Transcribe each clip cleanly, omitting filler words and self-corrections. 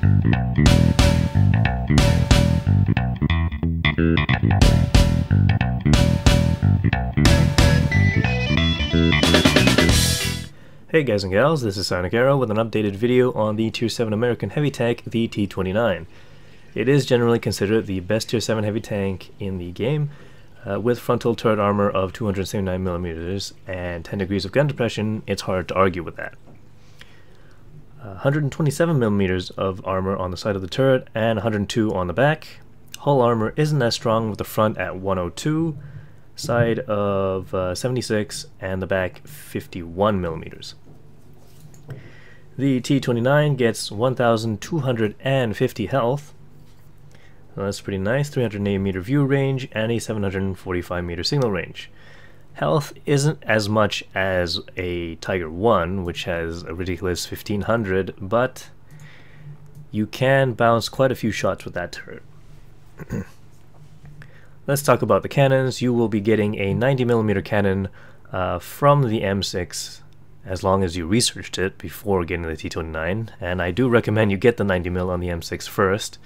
Hey guys and gals, this is Sonic Arrow with an updated video on the Tier 7 American heavy tank, the T29. It is generally considered the best Tier 7 heavy tank in the game, with frontal turret armor of 279mm and 10 degrees of gun depression. It's hard to argue with that. 127mm of armor on the side of the turret and 102 on the back. Hull armor isn't as strong, with the front at 102, side of 76, and the back 51mm. The T29 gets 1,250 health. That's pretty nice. 380 meter view range and a 745 meter signal range. Health isn't as much as a Tiger 1, which has a ridiculous 1500, but you can bounce quite a few shots with that turret. Let's talk about the cannons. You will be getting a 90mm cannon from the M6, as long as you researched it before getting the T29, and I do recommend you get the 90mm on the M6 first.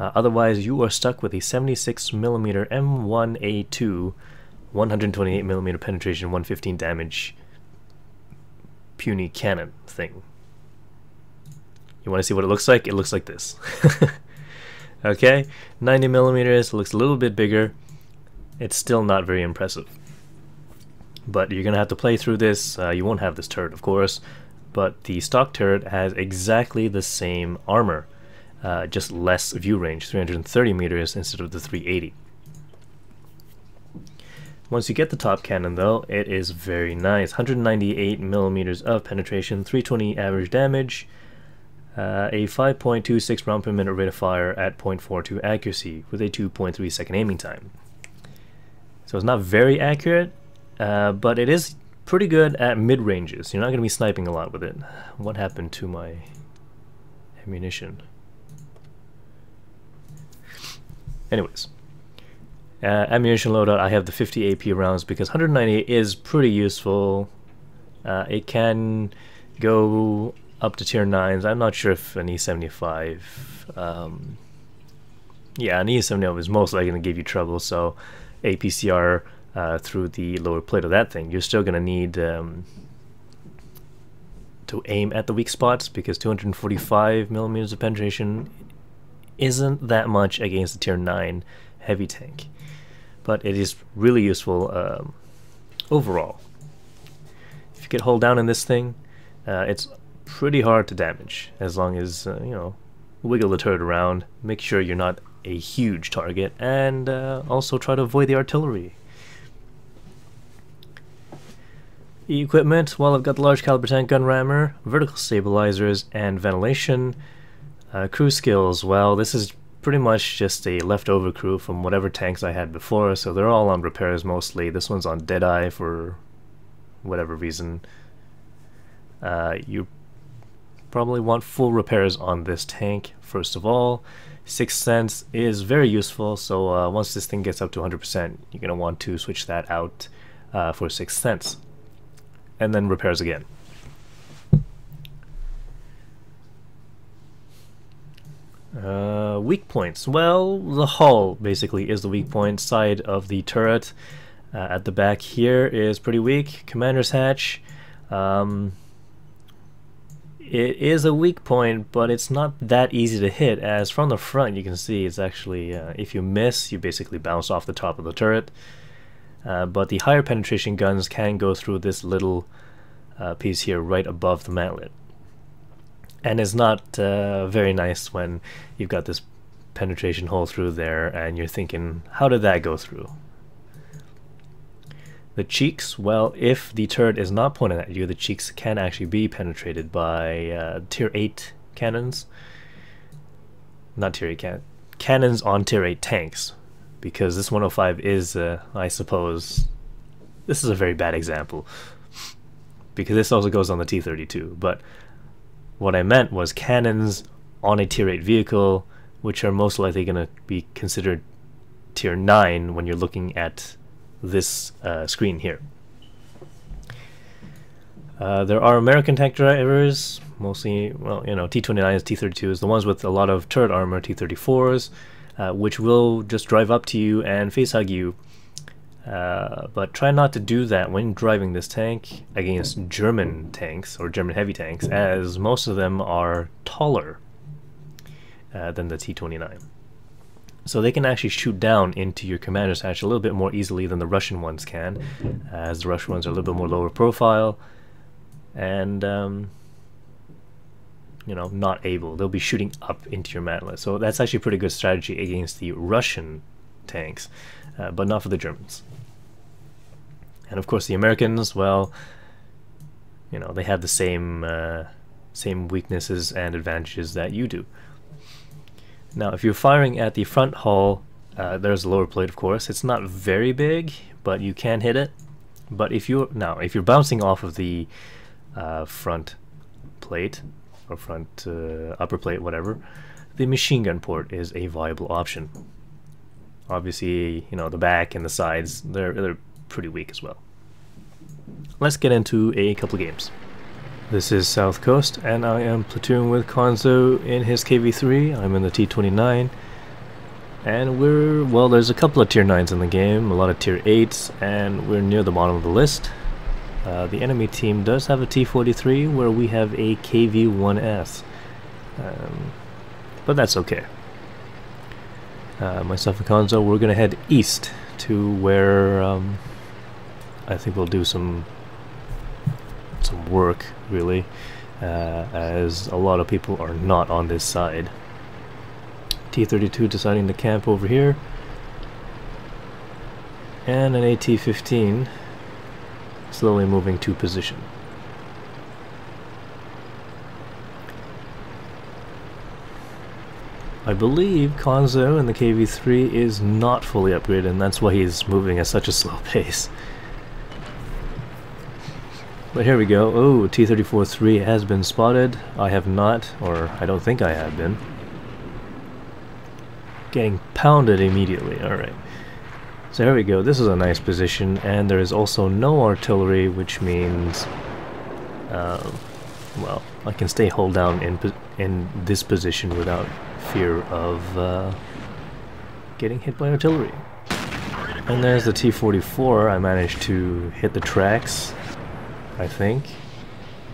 Otherwise, you are stuck with a 76mm M1A2, 128mm penetration, 115 damage puny cannon thing. You want to see what it looks like? It looks like this. Okay, 90mm, looks a little bit bigger. It's still not very impressive. But you're going to have to play through this. You won't have this turret, of course, but the stock turret has exactly the same armor, just less view range, 330 meters instead of the 380. Once you get the top cannon, though, it is very nice. 198mm of penetration, 320 average damage, a 5.26 round per minute rate of fire at 0.42 accuracy with a 2.3 second aiming time. So it's not very accurate, but it is pretty good at mid-ranges. You're not going to be sniping a lot with it. What happened to my ammunition? Anyways, ammunition loadout, I have the 50 AP rounds because 198 is pretty useful. It can go up to tier 9s. I'm not sure if an E75... yeah, an E75 is most likely going to give you trouble, so APCR through the lower plate of that thing. You're still going to need to aim at the weak spots, because 245mm of penetration isn't that much against the tier 9 heavy tank. But it is really useful overall. If you get hull down in this thing, it's pretty hard to damage, as long as you know, wiggle the turret around, make sure you're not a huge target, and also try to avoid the artillery. Equipment, well, I've got the large caliber tank gun rammer, vertical stabilizers, and ventilation. Crew skills, well, this is pretty much just a leftover crew from whatever tanks I had before, so they're all on repairs mostly. This one's on Deadeye for whatever reason. You probably want full repairs on this tank first of all. Sixth Sense is very useful, so once this thing gets up to 100%, you're going to want to switch that out for Sixth Sense. And then repairs again. Weak points. Well, the hull basically is the weak point. Side of the turret at the back here is pretty weak. Commander's hatch. It is a weak point, but it's not that easy to hit, as from the front you can see it's actually, if you miss, you basically bounce off the top of the turret. But the higher penetration guns can go through this little piece here right above the mantlet. And it's not very nice when you've got this penetration hole through there and you're thinking, how did that go through? The cheeks, well, if the turret is not pointed at you, the cheeks can actually be penetrated by tier 8 cannons. Not tier 8 cannons on tier 8 tanks, because this 105 is, I suppose, this is a very bad example, because this also goes on the T32, but what I meant was cannons on a tier 8 vehicle, which are most likely going to be considered tier 9 when you're looking at this screen here. There are American tank drivers, mostly, well, you know, T29s, T32s, the ones with a lot of turret armor, T34s, which will just drive up to you and facehug you. But try not to do that when driving this tank against German tanks, or German heavy tanks, as most of them are taller than the T29. So they can actually shoot down into your commander's hatch a little bit more easily than the Russian ones can, as the Russian ones are a little bit more lower profile, and you know, not able. They'll be shooting up into your mantlet. So that's actually a pretty good strategy against the Russian tanks, but not for the Germans. And of course the Americans, well, you know, they have the same weaknesses and advantages that you do. Now, if you're firing at the front hull, there's a lower plate, of course. It's not very big, but you can hit it. But if you're bouncing off of the front plate, or front upper plate, whatever, the machine gun port is a viable option. Obviously, you know, the back and the sides, they're pretty weak as well. Let's get into a couple games. This is South Coast, and I am platoon with Konzo in his KV-3. I'm in the T29, and well, there's a couple of tier 9s in the game, a lot of tier 8s, and we're near the bottom of the list. The enemy team does have a T43, where we have a KV-1S, but that's okay. Myself and Konzo, we're gonna head east to where I think we'll do some work, really, as a lot of people are not on this side. T32 deciding to camp over here, and an AT-15 slowly moving to position. I believe Konzo in the KV-3 is not fully upgraded, and that's why he's moving at such a slow pace. But here we go. Oh, T-34-3 has been spotted. I have not, or I don't think I have been. Getting pounded immediately. Alright. So here we go. This is a nice position, and there is also no artillery, which means, well, I can stay hold down in this position without fear of getting hit by artillery. And there's the T-44. I managed to hit the tracks, I think,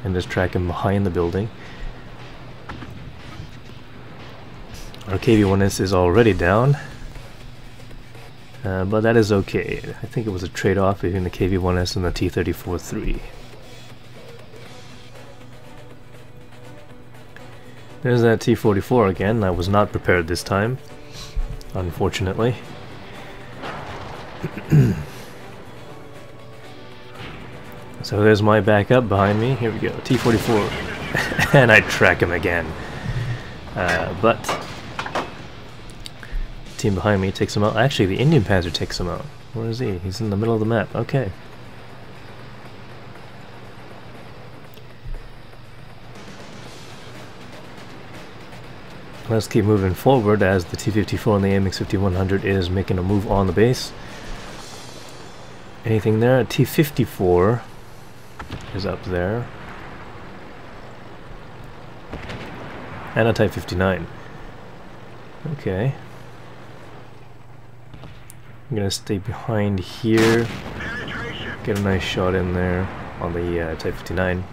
and just track him behind the building. Our KV-1S is already down, but that is okay. I think it was a trade-off between the KV-1S and the T-34-3. There's that T-44 again. I was not prepared this time, unfortunately. So there's my backup behind me. Here we go, T-44, and I track him again. But team behind me takes him out. Actually, the Indian Panzer takes him out. Where is he? He's in the middle of the map. Okay. Let's keep moving forward as the T-54 and the AMX-5100 is making a move on the base. Anything there? T-54 is up there. And a Type 59. Okay. I'm gonna stay behind here. Get a nice shot in there on the Type 59.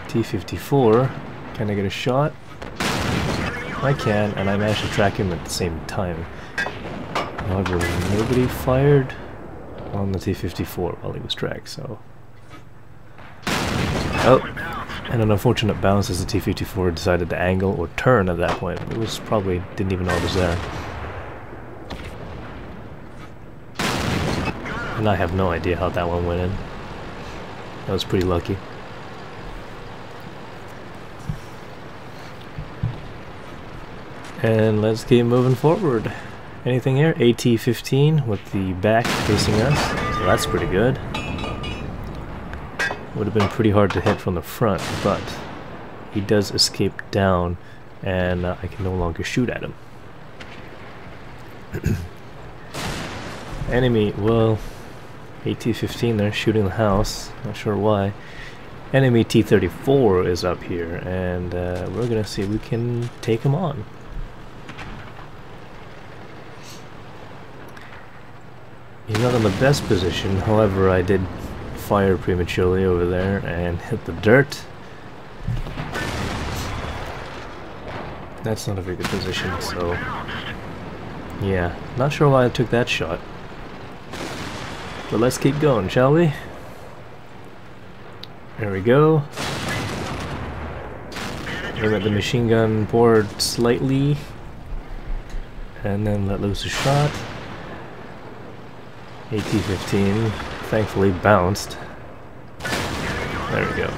T-54. Can I get a shot? I can, and I managed to track him at the same time. However, nobody fired on the T-54 while he was tracked, so... Oh, and an unfortunate bounce as the T-54 decided to angle or turn at that point. It was probably, didn't even know it was there. And I have no idea how that one went in. That was pretty lucky. And let's keep moving forward. Anything here? AT-15 with the back facing us, so that's pretty good. Would have been pretty hard to hit from the front, but he does escape down, and I can no longer shoot at him. Enemy, well, AT-15, they're shooting the house. Not sure why. Enemy T-34 is up here, and we're gonna see if we can take him on. He's not in the best position, however I did fire prematurely over there and hit the dirt. That's not a very good position, so yeah, not sure why I took that shot. But let's keep going, shall we? There we go. Aim at the machine gun board slightly, and then let loose a shot. AT-15 thankfully bounced. There we go.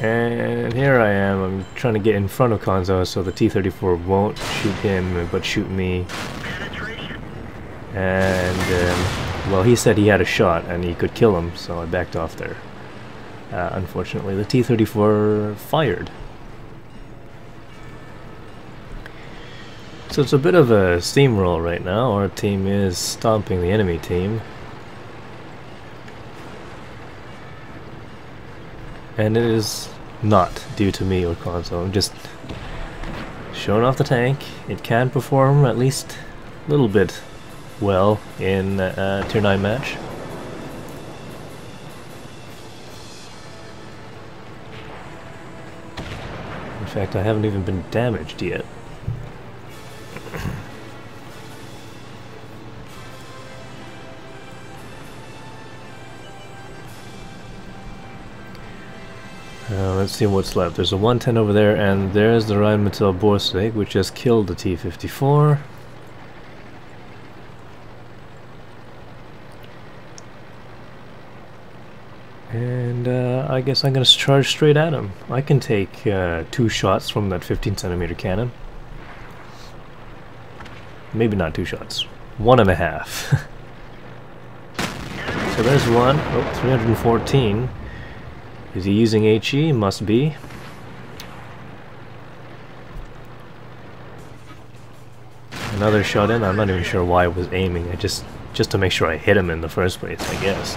And here I am. I'm trying to get in front of Konzo so the T-34 won't shoot him but shoot me. And well, he said he had a shot and he could kill him, so I backed off there. Unfortunately, the T-34 fired. So it's a bit of a steamroll right now. Our team is stomping the enemy team. And it is not due to me or Konzo. I'm just showing off the tank. It can perform at least a little bit well in a Tier 9 match. In fact, I haven't even been damaged yet. Let's see what's left. There's a 110 over there, and there's the Rheinmetall Borsig, which just killed the T-54. And I guess I'm going to charge straight at him. I can take 2 shots from that 15cm cannon. Maybe not 2 shots. 1.5. So there's one. Oh, 314. Is he using HE? Must be. Another shot in. I'm not even sure why I was aiming. Just to make sure I hit him in the first place, I guess.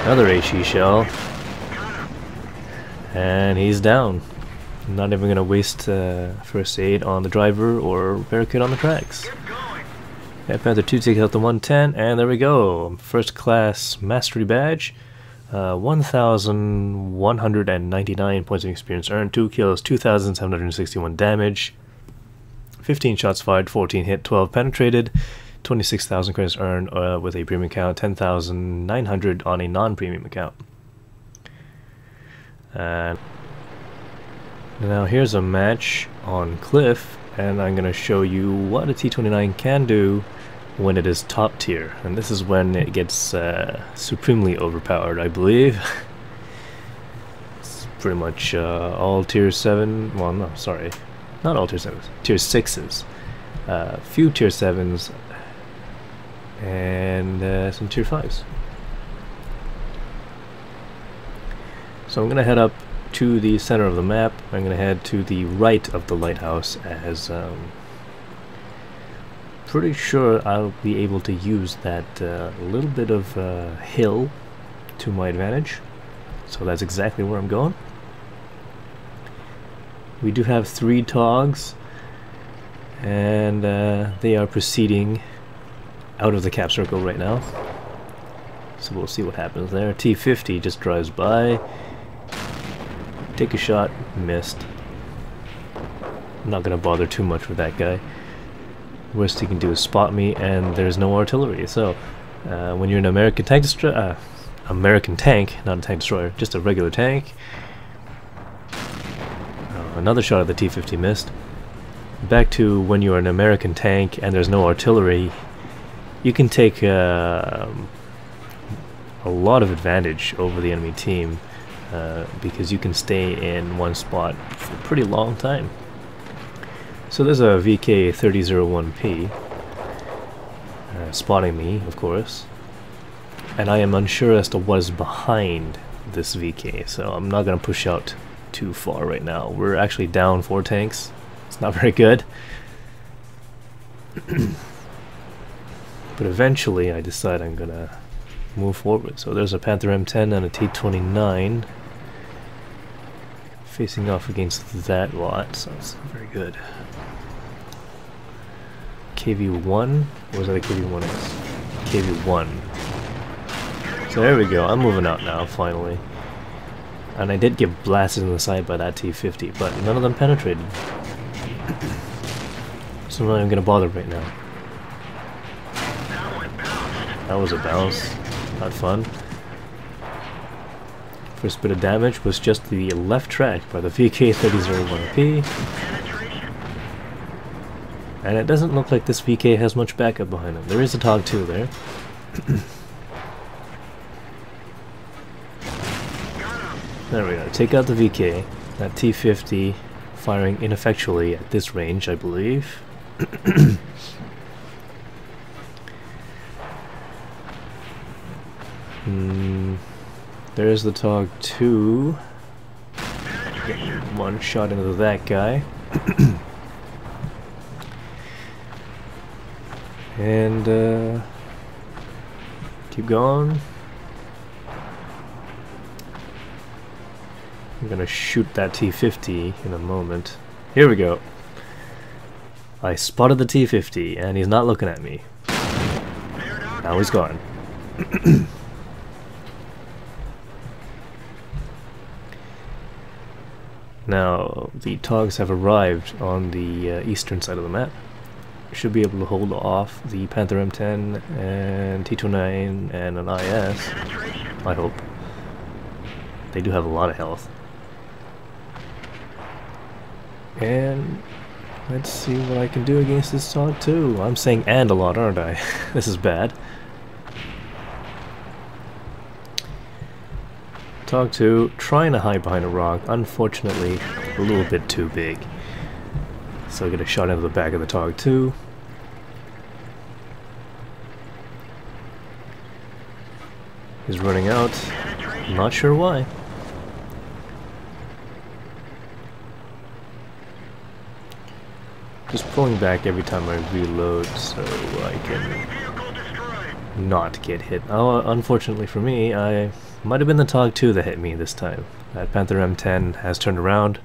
Another HE shell. And he's down. I'm not even gonna waste first aid on the driver or barricade on the tracks. Panther 2 takes out the 110, and there we go. First class mastery badge. 1,199 points of experience earned, 2 kills, 2,761 damage, 15 shots fired, 14 hit, 12 penetrated, 26,000 credits earned with a premium account, 10,900 on a non-premium account. Now here's a match on Cliff, and I'm going to show you what a T29 can do when it is top tier, and this is when it gets supremely overpowered, I believe. It's pretty much all tier 7, well no, sorry, not all tier 7s, tier 6s, few tier 7s, and some tier 5s. So I'm going to head up to the center of the map. I'm going to head to the right of the lighthouse, as pretty sure I'll be able to use that little bit of hill to my advantage. So that's exactly where I'm going. We do have 3 togs, and they are proceeding out of the cap circle right now. So we'll see what happens there. T50 just drives by. Take a shot, missed. I'm not gonna bother too much with that guy. Worst he can do is spot me, and there's no artillery. So when you're an American tank not a tank destroyer, just a regular tank. Another shot at the T50 missed. Back to when you're an American tank and there's no artillery, you can take a lot of advantage over the enemy team. Because you can stay in one spot for a pretty long time. So there's a VK3001P spotting me, of course, and I am unsure as to what is behind this VK, so I'm not going to push out too far right now. We're actually down 4 tanks. It's not very good. But eventually I decide I'm gonna move forward. So there's a Panther M10 and a T29 facing off against that lot, so it's very good. KV1? Or was that a KV1S? KV1. So there we go, I'm moving out now, finally. And I did get blasted in the side by that T50, but none of them penetrated. So I'm not even gonna bother right now. That was a bounce. Not fun. First bit of damage was just the left track by the VK3001P. And it doesn't look like this VK has much backup behind him. There is a TOG2 there. There we go. Take out the VK. That T50 firing ineffectually at this range, I believe. There's the TOG2. Get one shot into that guy. And keep going. I'm gonna shoot that T50 in a moment. Here we go. I spotted the T50 and he's not looking at me. Now he's gone. Now the TOGs have arrived on the eastern side of the map. Should be able to hold off the Panther M10 and T29 and an IS. I hope. They do have a lot of health. And let's see what I can do against this TOG2. I'm saying "and" a lot, aren't I? This is bad. TOG2 trying to hide behind a rock. Unfortunately, a little bit too big. So I get a shot into the back of the TOG2. He's running out. Not sure why. Just pulling back every time I reload so I can not get hit. Oh, unfortunately for me, I might have been the TOG2 that hit me this time. That Panther M10 has turned around.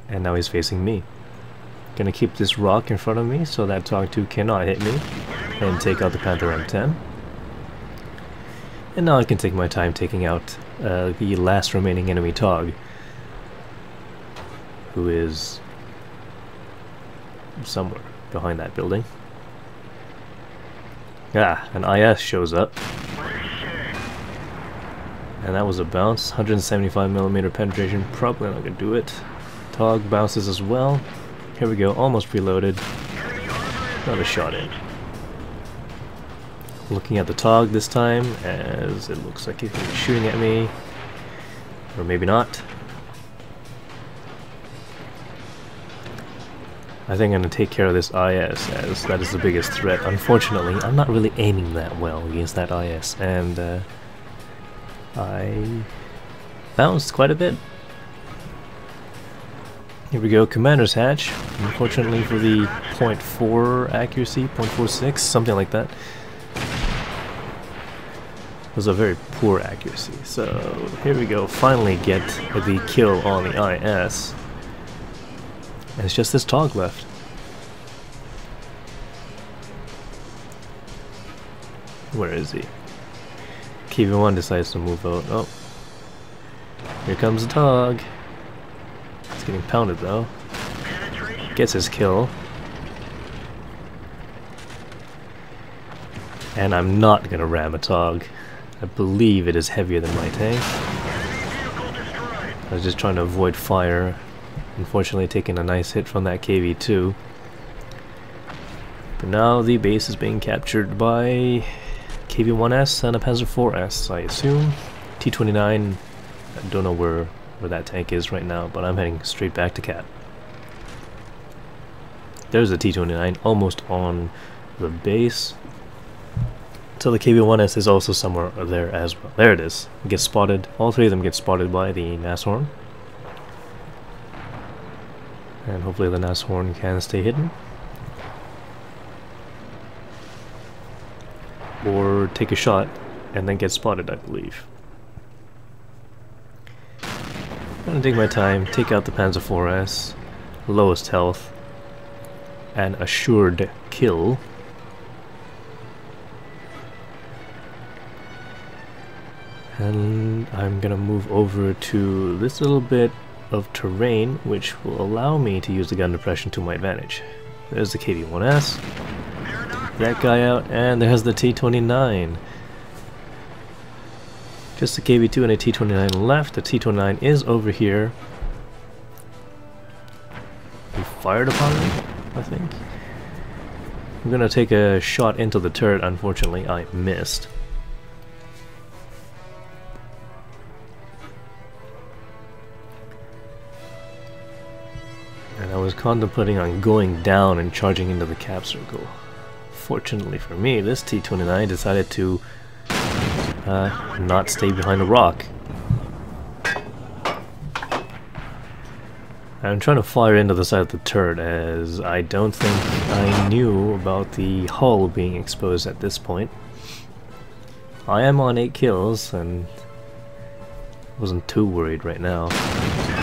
And now he's facing me. Gonna keep this rock in front of me so that TOG2 cannot hit me. And take out the Panther M10. And now I can take my time taking out the last remaining enemy TOG. Who is somewhere behind that building. Ah, an IS shows up. And that was a bounce. 175mm penetration. Probably not gonna do it. TOG bounces as well. Here we go, almost preloaded. Another shot in. Looking at the TOG this time, as it looks like he's shooting at me. Or maybe not. I think I'm going to take care of this IS, as that is the biggest threat. Unfortunately, I'm not really aiming that well against that IS, and I bounced quite a bit. Here we go, Commander's Hatch. Unfortunately for the 0.4 accuracy, 0.46, something like that. It was a very poor accuracy. So here we go, finally get the kill on the IS. And it's just this TOG left. Where is he? KV1 decides to move out. Oh. Here comes the TOG. He's getting pounded though. Gets his kill. And I'm not gonna ram a TOG. I believe it is heavier than my tank. I was just trying to avoid fire. Unfortunately taking a nice hit from that KV2. But now the base is being captured by KV1S and a Panzer IVS, I assume. T29, I don't know where that tank is right now, but I'm heading straight back to Cap. There's the T29 almost on the base. So the KV1S is also somewhere there as well. There it is. It gets spotted. All three of them get spotted by the Nashorn. And hopefully the Nashorn can stay hidden. Or take a shot and then get spotted, I believe. I'm gonna take my time, take out the Panzer IVs, lowest health, and assured kill. And I'm gonna move over to this little bit of terrain, which will allow me to use the gun depression to my advantage. There's the KV-1S, that guy out, and there's the T29. Just a KV-2 and a T29 left. The T29 is over here. He fired upon me, I think. I'm gonna take a shot into the turret. Unfortunately, I missed. And I was contemplating on going down and charging into the cap circle. Fortunately for me, this T29 decided to not stay behind a rock. I'm trying to fire into the side of the turret, as I don't think I knew about the hull being exposed at this point. I am on 8 kills and wasn't too worried right now.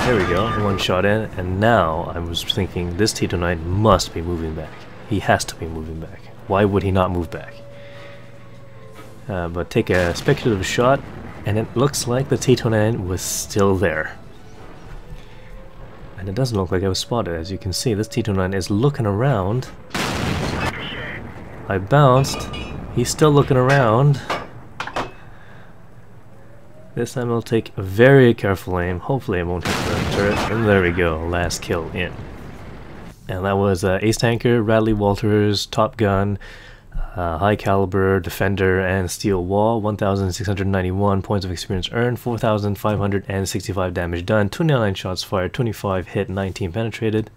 There we go, one shot in, and now I was thinking this T29 must be moving back. He has to be moving back. Why would he not move back? But take a speculative shot, and it looks like the T29 was still there. And it doesn't look like I was spotted. As you can see, this T29 is looking around. I bounced. He's still looking around. This time I'll take a very careful aim. Hopefully I won't hit the turret. And there we go, last kill in. And that was Ace Tanker, Radley Walters, Top Gun, High Caliber, Defender, and Steel Wall. 1,691 points of experience earned, 4,565 damage done, 29 shots fired, 25 hit, 19 penetrated.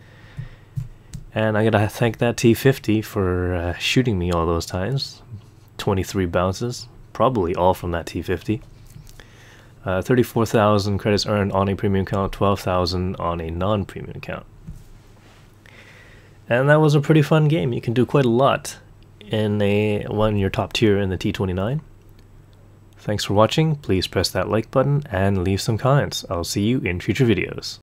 And I gotta thank that T50 for shooting me all those times. 23 bounces, probably all from that T50. 34,000 credits earned on a premium account, 12,000 on a non-premium account. And that was a pretty fun game. You can do quite a lot in your top tier in the T29. Thanks for watching. Please press that like button and leave some comments. I'll see you in future videos.